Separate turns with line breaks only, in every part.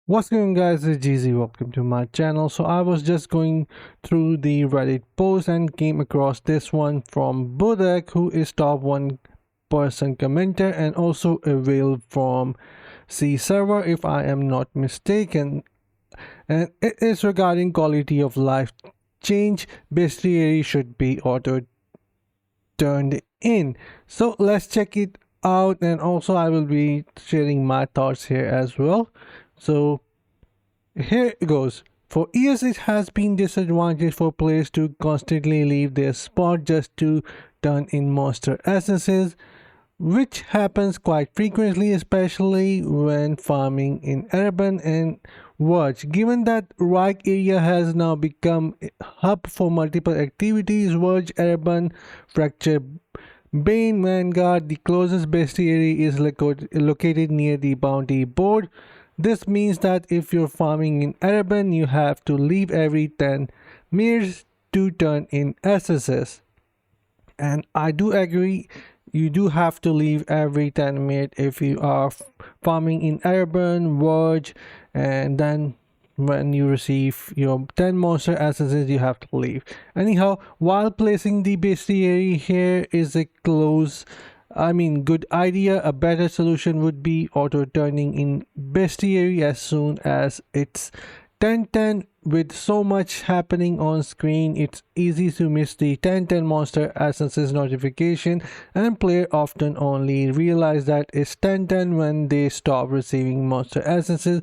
What's going on, guys? It's GZ. Welcome to my channel. So I was just going through the Reddit post and came across this one from Budek, who is top 1% commenter and also available from C server if I am not mistaken. And it is regarding quality of life change. Bestiary should be auto turned in. So let's check it out, and also I will be sharing my thoughts here as well. So here it goes. For years, it has been disadvantage for players to constantly leave their spot just to turn in monster essences, which happens quite frequently, especially when farming in urban and Verge. Given that Reich area has now become a hub for multiple activities, Verge, Urban, Fracture, Bane, Vanguard, the closest bestiary is located near the bounty board. This means that if you're farming in Urban, you have to leave every 10 meters to turn in SSS. And I do agree, you do have to leave every 10 minutes if you are farming in Urban, Verge, and then when you receive your 10 monster essences, you have to leave. Anyhow, while placing the bestiary here is a good idea. A better solution would be auto turning in bestiary as soon as it's 10:10. With so much happening on screen, it's easy to miss the 10:10 monster essences notification, and player often only realize that it's 10:10 when they stop receiving monster essences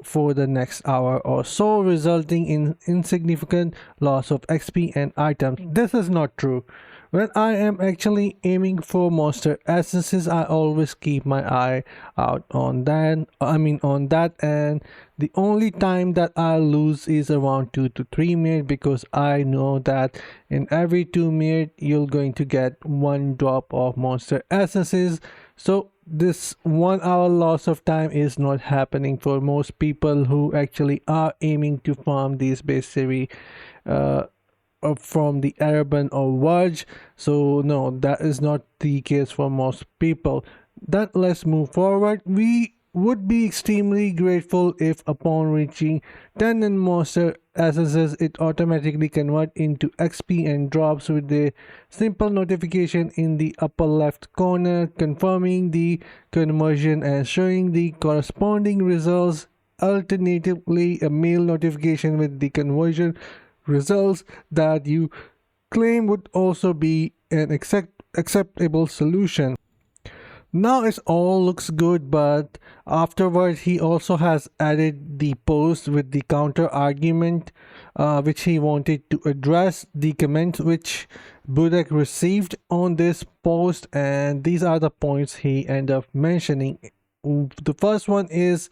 for the next hour or so, resulting in insignificant loss of XP and items. This is not true. When I am actually aiming for monster essences, I always keep my eye out on that, and the only time that I lose is around 2 to 3 minutes, because I know that in every 2 minutes you're going to get one drop of monster essences. So this 1 hour loss of time is not happening for most people who actually are aiming to farm these bestiary from the Urban or Verge. So no, that is not the case for most people. Then let's move forward. We would be extremely grateful if upon reaching 10 and monster essences, it automatically convert into XP and drops with a simple notification in the upper left corner confirming the conversion and showing the corresponding results. Alternatively, a mail notification with the conversion results that you claim would also be an acceptable solution. Now it all looks good, but afterward he also has added the post with the counter argument, which he wanted to address the comments which Budek received on this post, and these are the points he ended up mentioning. The first one is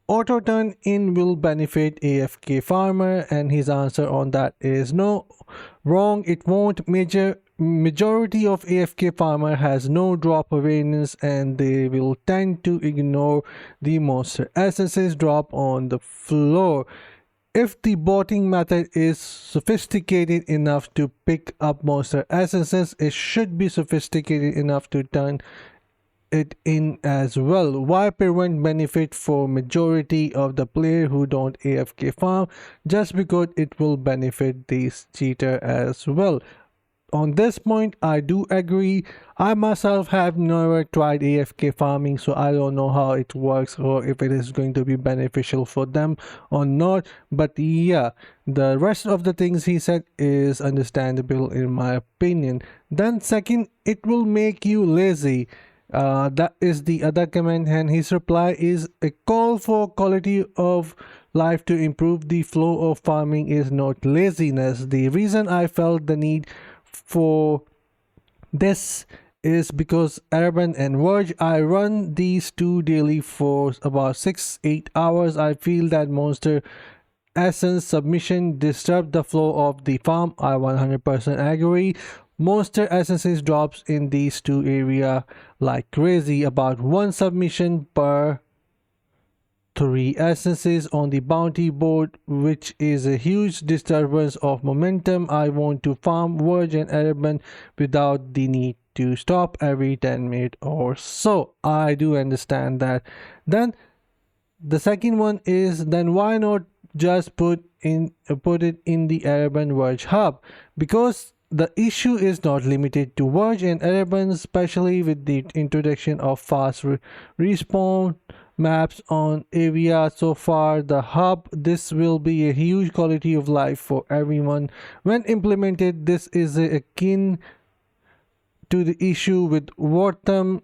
auto turn in will benefit AFK farmer, and his answer on that is no, wrong, it won't. Majority of AFK farmer has no drop awareness, and they will tend to ignore the monster essences drop on the floor. If the botting method is sophisticated enough to pick up monster essences, it should be sophisticated enough to turn it in as well. Why prevent benefit for majority of the player who don't AFK farm just because it will benefit this cheater as well? On this point, I do agree. I myself have never tried AFK farming, so I don't know how it works or if it is going to be beneficial for them or not. But yeah, the rest of the things he said is understandable in my opinion. Then second, it will make you lazy. That is the other comment, and his reply is a call for quality of life to improve. The flow of farming is not laziness. The reason I felt the need for this is because Urban and Verge, I run these two daily for about 6-8 hours. I feel that monster essence submission disturb the flow of the farm. I 100% agree. Monster essences drops in these two area like crazy, about one submission per 3 essences on the bounty board, which is a huge disturbance of momentum. I want to farm Verge and Urban without the need to stop every 10 minutes or so. I do understand that. Then the second one is, then why not just put it in the urban Verge hub? Because the issue is not limited to Verge and urban, especially with the introduction of fast respawn maps on area so far the hub. This will be a huge quality of life for everyone when implemented. This is akin to the issue with Wortham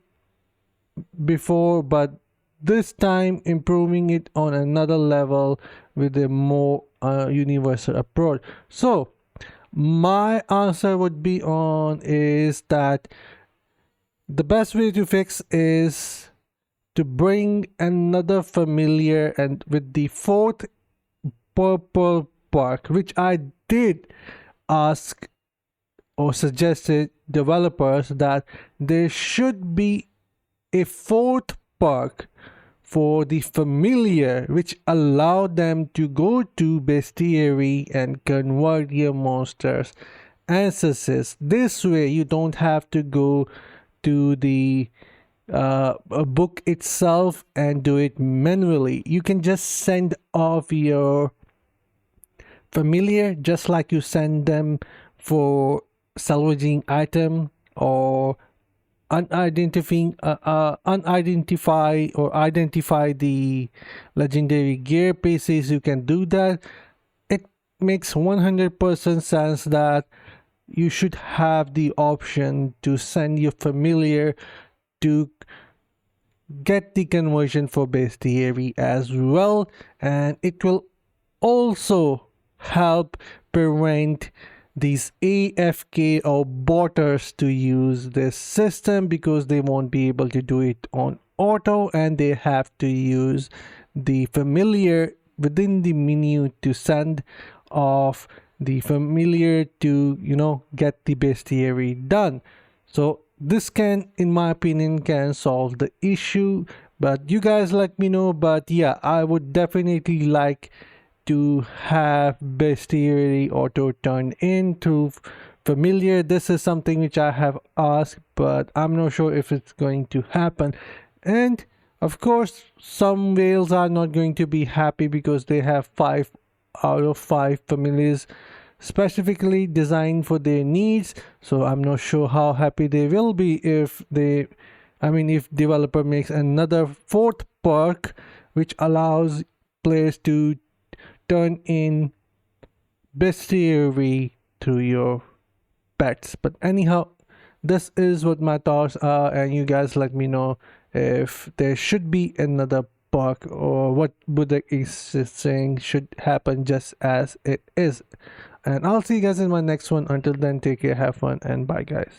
before, but this time improving it on another level with a more universal approach. So my answer would be on is that the best way to fix is to bring another familiar and with the fourth purple park, which I did ask or suggested developers that there should be a fourth park for the familiar, which allowed them to go to Bestiary and convert your monsters ancestors. This way you don't have to go to the book itself and do it manually. You can just send off your familiar just like you send them for salvaging item or unidentify or identify the legendary gear pieces. You can do that. It makes 100% sense that you should have the option to send your familiar to get the conversion for bestiary as well, and it will also help prevent these AFK or botters to use this system, because they won't be able to do it on auto and they have to use the familiar within the menu to send off the familiar to, you know, get the bestiary done. So this can, in my opinion, can solve the issue, but you guys let me know. But yeah, I would definitely like to have bestiary auto turn in through familiar. This is something which I have asked, but I'm not sure if it's going to happen. And of course, some whales are not going to be happy because they have 5 out of 5 familiars specifically designed for their needs. So I'm not sure how happy they will be if if developer makes another fourth perk which allows players to turn in bestiary to your pets. But anyhow, this is what my thoughts are, and you guys let me know if there should be another perk or what Buddha is saying should happen just as it is. And I'll see you guys in my next one. Until then, take care, have fun, and bye guys.